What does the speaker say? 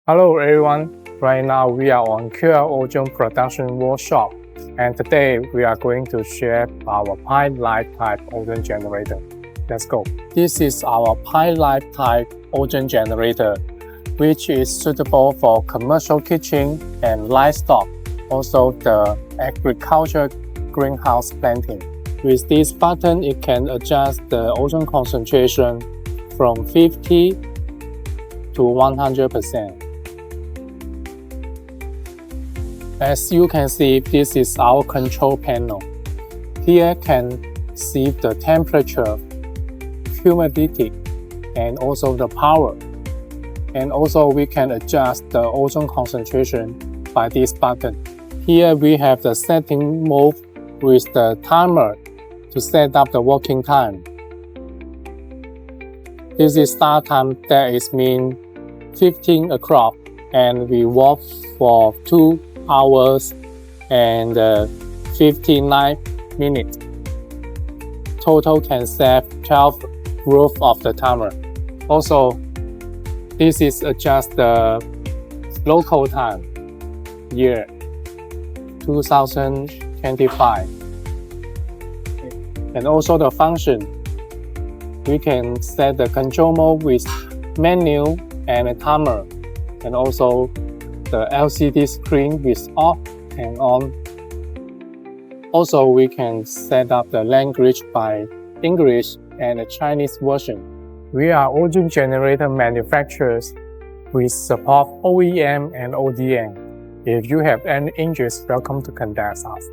Hello everyone, right now we are on QR Ozone production workshop, and today we are going to share our pipe light type ozone generator. Let's go. This is our pipe light type ozone generator, which is suitable for commercial kitchen and livestock, also the agriculture greenhouse planting. With this button, it can adjust the ozone concentration from 50 to 100%. As you can see, this is our control panel. Here can see the temperature, humidity, and also the power. And also we can adjust the ozone concentration by this button. Here we have the setting mode with the timer to set up the working time. This is start time, that is mean 15 o'clock, and we work for 2 hours and 59 minutes. Total can save 12 roof of the timer. Also, this is just the local time, year 2025. And also the function, we can set the control mode with menu and a timer, and also the LCD screen with off and on. Also, we can set up the language by English and a Chinese version. We are ozone generator manufacturers. We support OEM and ODM. If you have any interest, welcome to contact us.